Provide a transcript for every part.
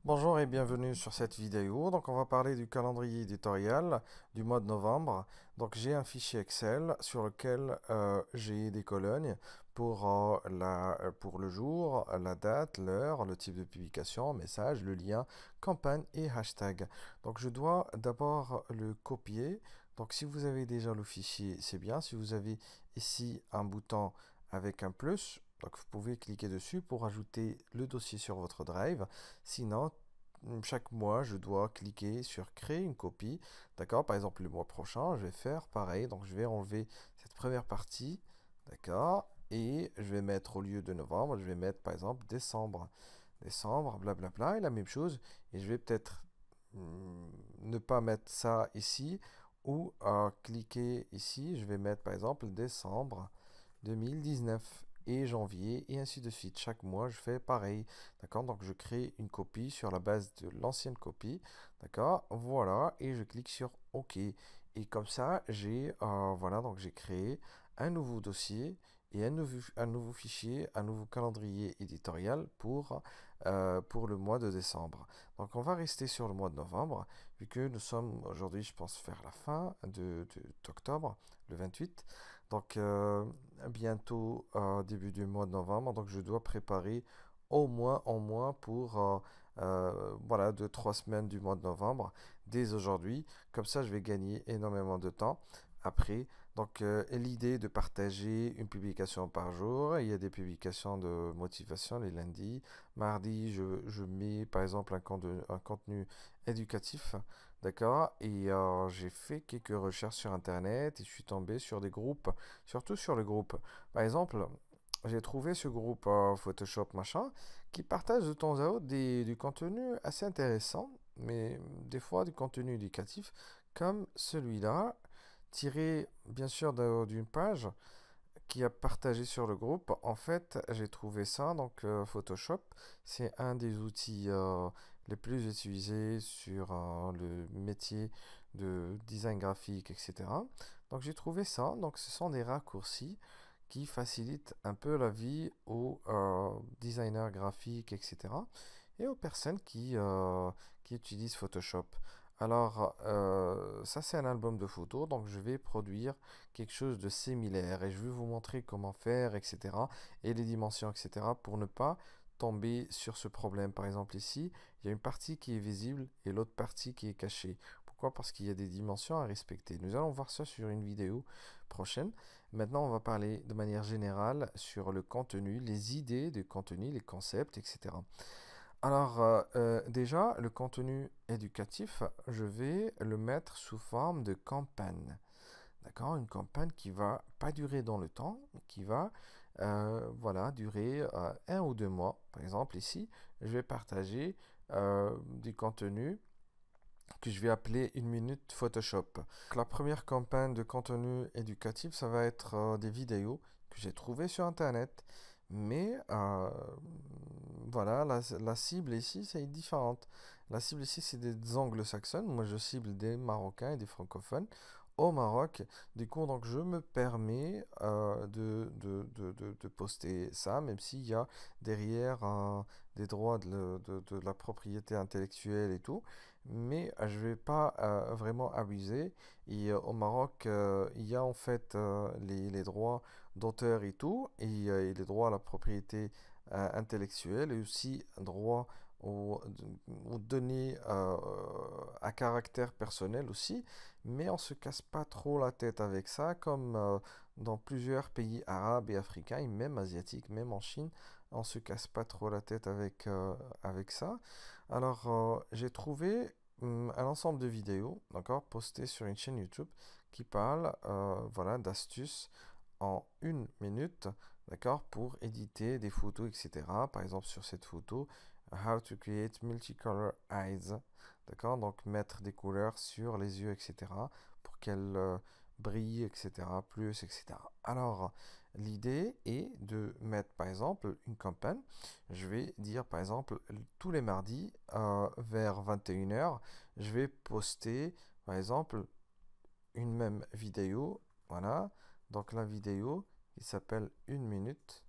Bonjour et bienvenue sur cette vidéo. Donc on va parler du calendrier éditorial du mois de novembre. Donc j'ai un fichier Excel sur lequel j'ai des colonnes pour le jour, la date, l'heure, le type de publication, message, le lien, campagne et hashtag. Donc je dois d'abord le copier. Donc si vous avez déjà le fichier, c'est bien. Si vous avez ici un bouton avec un plus, donc vous pouvez cliquer dessus pour ajouter le dossier sur votre drive. Sinon, chaque mois, je dois cliquer sur créer une copie. D'accord? Par exemple, le mois prochain, je vais faire pareil. Donc, je vais enlever cette première partie. D'accord? Et je vais mettre au lieu de novembre, je vais mettre par exemple décembre. Décembre, blablabla. Et la même chose. Et je vais peut-être ne pas mettre ça ici ou cliquer ici. Je vais mettre par exemple décembre 2019 et janvier et ainsi de suite. Chaque mois, je fais pareil. D'accord? Donc, je crée une copie sur la base de l'ancienne copie. D'accord? Voilà. Et je clique sur OK. Et comme ça, voilà, donc j'ai créé un nouveau dossier et un nouveau fichier, un nouveau calendrier éditorial pour le mois de décembre. Donc, on va rester sur le mois de novembre, vu que nous sommes aujourd'hui, je pense, vers la fin d'octobre, le 28. Donc, bientôt, début du mois de novembre, donc je dois préparer au moins pour voilà, 2, 3 semaines du mois de novembre, dès aujourd'hui. Comme ça, je vais gagner énormément de temps après. Donc, l'idée de partager une publication par jour, il y a des publications de motivation les lundis. Mardi, je mets par exemple un contenu éducatif. D'accord? Et j'ai fait quelques recherches sur Internet et je suis tombé sur des groupes, surtout sur le groupe. Par exemple, j'ai trouvé ce groupe Photoshop machin qui partage de temps à autre du contenu assez intéressant, mais des fois du contenu éducatif, comme celui-là, tiré bien sûr d'une page qui a partagé sur le groupe. En fait, j'ai trouvé ça, donc Photoshop, c'est un des outils les plus utilisés sur le métier de design graphique, etc. Donc j'ai trouvé ça, donc ce sont des raccourcis qui facilitent un peu la vie aux designers graphiques, etc. et aux personnes qui utilisent Photoshop. Alors, ça c'est un album de photos, donc je vais produire quelque chose de similaire et je vais vous montrer comment faire, etc. et les dimensions, etc. pour ne pas tomber sur ce problème. Par exemple ici, il y a une partie qui est visible et l'autre partie qui est cachée. Pourquoi? Parce qu'il y a des dimensions à respecter. Nous allons voir ça sur une vidéo prochaine. Maintenant, on va parler de manière générale sur le contenu, les idées de contenu, les concepts, etc. Alors, déjà, le contenu éducatif, je vais le mettre sous forme de campagne. D'accord? Une campagne qui va pas durer dans le temps, mais qui va voilà, durer 1 ou 2 mois. Par exemple, ici, je vais partager du contenu que je vais appeler une minute Photoshop. La première campagne de contenu éducatif, ça va être des vidéos que j'ai trouvées sur Internet. Mais voilà, la cible ici, c'est différente. La cible ici, c'est des anglo-saxons. Moi, je cible des Marocains et des francophones au Maroc. Du coup, donc, je me permets de poster ça, même s'il y a derrière des droits de la propriété intellectuelle et tout. Mais je vais pas vraiment abuser. Et au Maroc, il y a en fait les droits d'auteur et tout, et les droits à la propriété intellectuelle, et aussi droit aux données à caractère personnel aussi, mais on se casse pas trop la tête avec ça, comme dans plusieurs pays arabes et africains, et même asiatiques, même en Chine, on se casse pas trop la tête avec ça. Alors, j'ai trouvé un ensemble de vidéos, d'accord, postées sur une chaîne YouTube qui parle, voilà, d'astuces en 1 minute, d'accord, pour éditer des photos, etc. Par exemple, sur cette photo, How to create multicolor eyes, d'accord, donc mettre des couleurs sur les yeux, etc. pour qu'elles brillent, etc., plus, etc. Alors, l'idée est de mettre, par exemple, une campagne. Je vais dire, par exemple, tous les mardis, vers 21 h, je vais poster, par exemple, une même vidéo, voilà. Donc la vidéo, il s'appelle 1 minute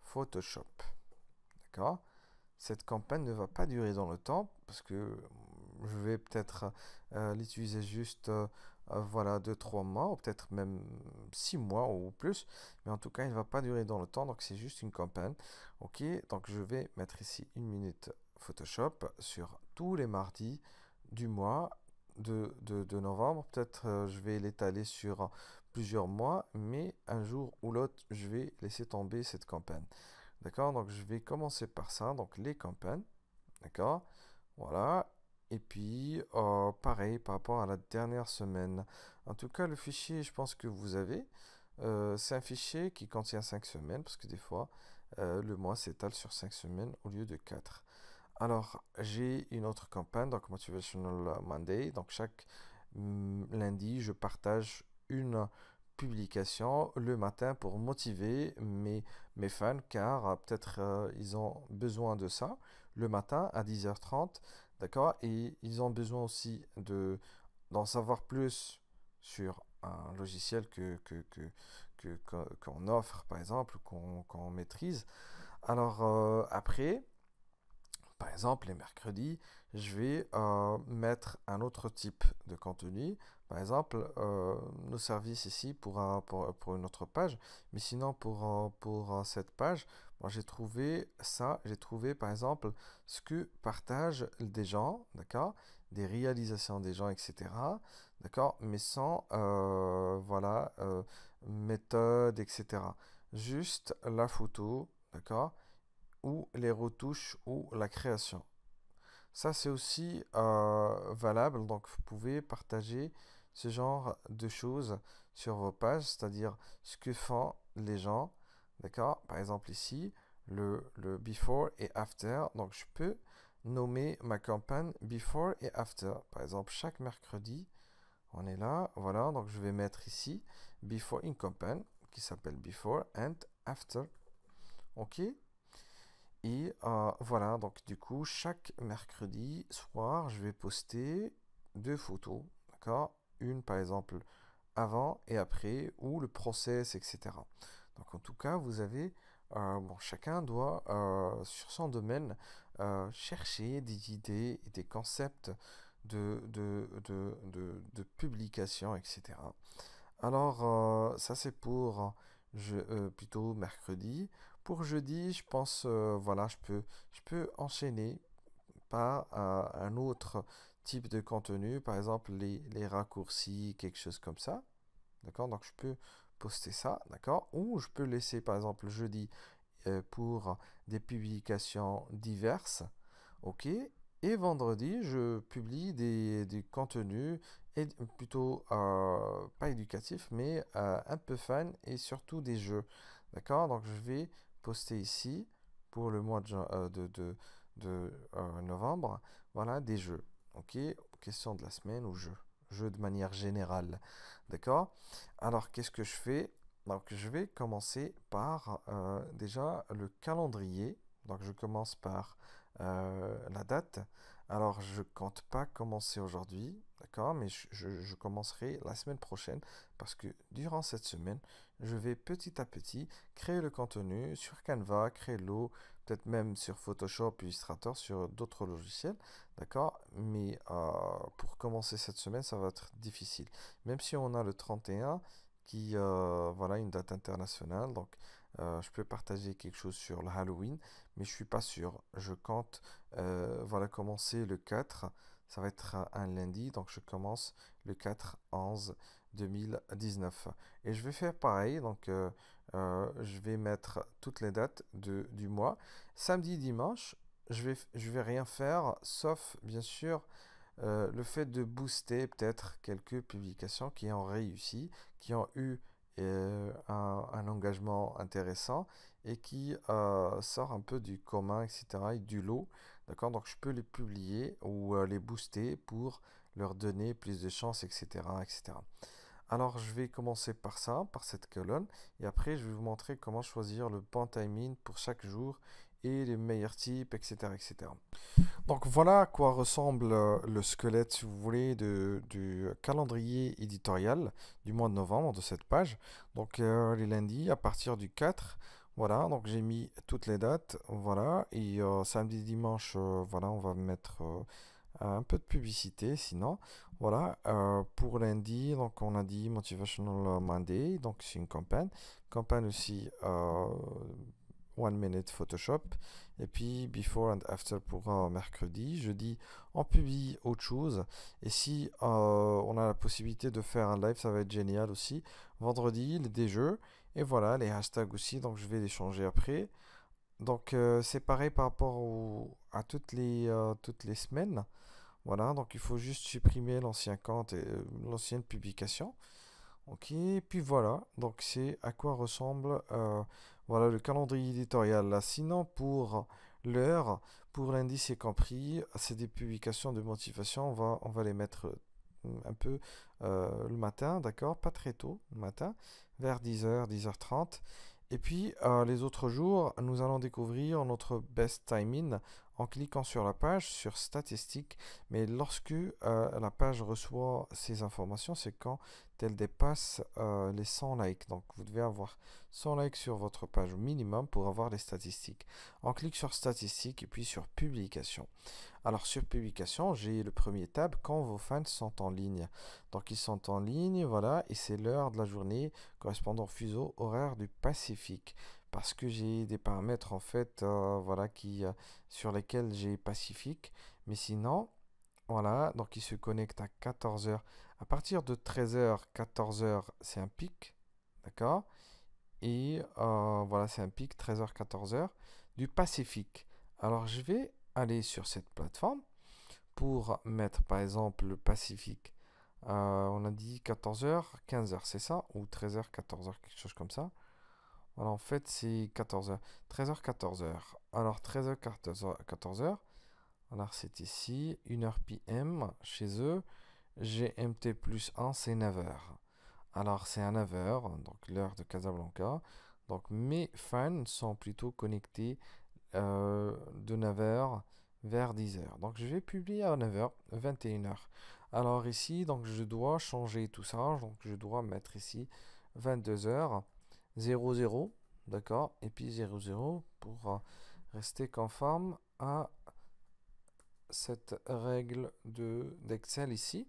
Photoshop. D'accord? cette campagne ne va pas durer dans le temps parce que je vais peut-être l'utiliser juste voilà 2 3 mois ou peut-être même 6 mois ou plus, mais en tout cas il ne va pas durer dans le temps, donc c'est juste une campagne. Ok, donc je vais mettre ici 1 minute Photoshop sur tous les mardis du mois de novembre. Peut-être je vais l'étaler sur plusieurs mois, mais un jour ou l'autre je vais laisser tomber cette campagne. D'accord, donc je vais commencer par ça, donc les campagnes, d'accord, voilà, et puis pareil par rapport à la dernière semaine. En tout cas, le fichier, je pense que vous avez, c'est un fichier qui contient 5 semaines, parce que des fois, le mois s'étale sur 5 semaines au lieu de 4. Alors, j'ai une autre campagne, donc Motivational Monday, donc chaque lundi, je partage une publication le matin pour motiver mes fans car peut-être ils ont besoin de ça le matin à 10h30, d'accord? Et ils ont besoin aussi d'en savoir plus sur un logiciel qu'on offre, par exemple, qu'on maîtrise. Alors après, par exemple, les mercredis, je vais mettre un autre type de contenu. Par exemple, nos services ici pour une autre page. Mais sinon, pour cette page, moi, j'ai trouvé ça. J'ai trouvé, par exemple, ce que partagent des gens, d'accord? Des réalisations des gens, etc. D'accord? Mais sans, voilà, méthode, etc. Juste la photo, d'accord? Ou les retouches ou la création. Ça, c'est aussi valable, donc vous pouvez partager ce genre de choses sur vos pages, c'est-à-dire ce que font les gens, d'accord? Par exemple ici, le before et after, donc je peux nommer ma campagne before et after. Par exemple, chaque mercredi, on est là, voilà, donc je vais mettre ici before une campagne qui s'appelle before and after, ok? Et voilà, donc du coup, chaque mercredi soir, je vais poster 2 photos, d'accord? Une par exemple avant et après, ou le process, etc. Donc en tout cas, vous avez, bon, chacun doit, sur son domaine, chercher des idées et des concepts de publication, etc. Alors, ça c'est pour plutôt mercredi. Pour jeudi, je pense, voilà, je peux enchaîner par un autre type de contenu, par exemple les raccourcis, quelque chose comme ça. D'accord? Donc, je peux poster ça, d'accord? Ou je peux laisser, par exemple, jeudi pour des publications diverses. Ok. Et vendredi, je publie des contenus plutôt pas éducatifs, mais un peu fun et surtout des jeux. D'accord? Donc je vais poster ici pour le mois de novembre, voilà, des jeux. Ok? Question de la semaine ou jeux. Jeux de manière générale. D'accord? Alors qu'est-ce que je fais? Donc je vais commencer par déjà le calendrier. Donc je commence par la date. Alors je compte pas commencer aujourd'hui, d'accord, mais je commencerai la semaine prochaine parce que durant cette semaine, je vais petit à petit créer le contenu sur Canva, Trello, peut-être même sur Photoshop, Illustrator, sur d'autres logiciels, d'accord, mais pour commencer cette semaine, ça va être difficile. Même si on a le 31 qui, voilà, une date internationale, donc je peux partager quelque chose sur le Halloween, mais je suis pas sûr. Je compte, voilà, commencer le 4. Ça va être un lundi, donc je commence le 4/11/2019. Et je vais faire pareil, donc je vais mettre toutes les dates du mois. Samedi, dimanche, je vais rien faire, sauf bien sûr le fait de booster peut-être quelques publications qui ont réussi, qui ont eu un engagement intéressant et qui sort un peu du commun, etc., et du lot. D'accord? Donc je peux les publier ou les booster pour leur donner plus de chance, etc., etc. Alors je vais commencer par ça, par cette colonne, et après je vais vous montrer comment choisir le bon timing pour chaque jour et les meilleurs types, etc., etc. Donc voilà à quoi ressemble le squelette, si vous voulez, du calendrier éditorial du mois de novembre de cette page. Donc les lundis, à partir du 4, Voilà, donc j'ai mis toutes les dates, voilà, et samedi, dimanche, voilà, on va mettre un peu de publicité, sinon, voilà, pour lundi, donc on a dit Motivational Monday, donc c'est une campagne aussi One Minute Photoshop, et puis Before and After pour mercredi, jeudi, on publie autre chose, et si on a la possibilité de faire un live, ça va être génial aussi, vendredi, des jeux, et voilà, les hashtags aussi, donc je vais les changer après. Donc c'est pareil par rapport à toutes les semaines. Voilà, donc il faut juste supprimer l'ancien compte et l'ancienne publication. Ok, puis voilà, donc c'est à quoi ressemble voilà, le calendrier éditorial là. Sinon pour l'heure, pour lundi c'est compris, c'est des publications de motivation, on va les mettre un peu le matin, d'accord, pas très tôt le matin, vers 10h, 10h30. Et puis les autres jours, nous allons découvrir notre best timing en cliquant sur la page, sur statistiques. Mais lorsque la page reçoit ces informations, c'est quand elle dépasse les 100 likes. Donc vous devez avoir 100 likes sur votre page au minimum pour avoir les statistiques. On clique sur statistiques et puis sur publication. Alors sur publication, j'ai le premier tab quand vos fans sont en ligne. Donc ils sont en ligne, voilà, et c'est l'heure de la journée correspondant au fuseau horaire du Pacifique. Parce que j'ai des paramètres en fait, voilà, sur lesquels j'ai Pacifique. Mais sinon, voilà, donc il se connecte à 14 heures. À partir de 13 heures, 14 heures, c'est un pic, d'accord? Et voilà, c'est un pic 13 heures, 14 heures du Pacifique. Alors je vais aller sur cette plateforme pour mettre par exemple le Pacifique. On a dit 14 heures, 15 heures, c'est ça? Ou 13 heures, 14 heures, quelque chose comme ça. Voilà, en fait, c'est 14 heures. 13 heures, 14 heures. Alors 13 heures, 14 heures. Alors c'est ici, 1h PM chez eux. GMT plus 1, c'est 9 heures. Alors c'est à 9 heures, donc l'heure de Casablanca. Donc mes fans sont plutôt connectés de 9 heures vers 10 heures. Donc je vais publier à 9 heures, 21 heures. Alors ici, donc je dois changer tout ça. Donc je dois mettre ici 22 heures, 00, d'accord? Et puis 00 pour rester conforme à cette règle d'Excel ici.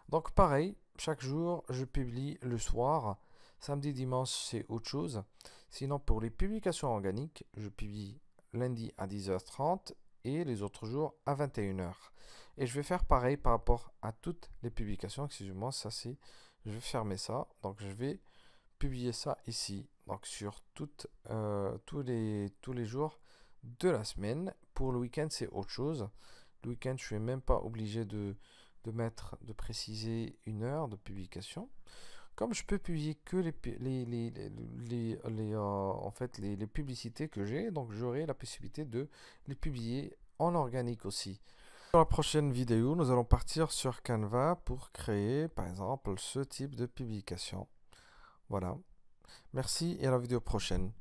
Donc pareil, chaque jour, je publie le soir. Samedi, dimanche, c'est autre chose. Sinon, pour les publications organiques, je publie lundi à 10h30 et les autres jours à 21h. Et je vais faire pareil par rapport à toutes les publications. Excusez-moi, ça c'est... Je vais fermer ça. Donc je vais publier ça ici. Donc sur tous les jours de la semaine. Pour le week-end, c'est autre chose. Le week-end, je suis même pas obligé de préciser une heure de publication. Comme je peux publier que en fait, les publicités que j'ai, donc j'aurai la possibilité de les publier en organique aussi. Dans la prochaine vidéo, nous allons partir sur Canva pour créer, par exemple, ce type de publication. Voilà. Merci et à la vidéo prochaine.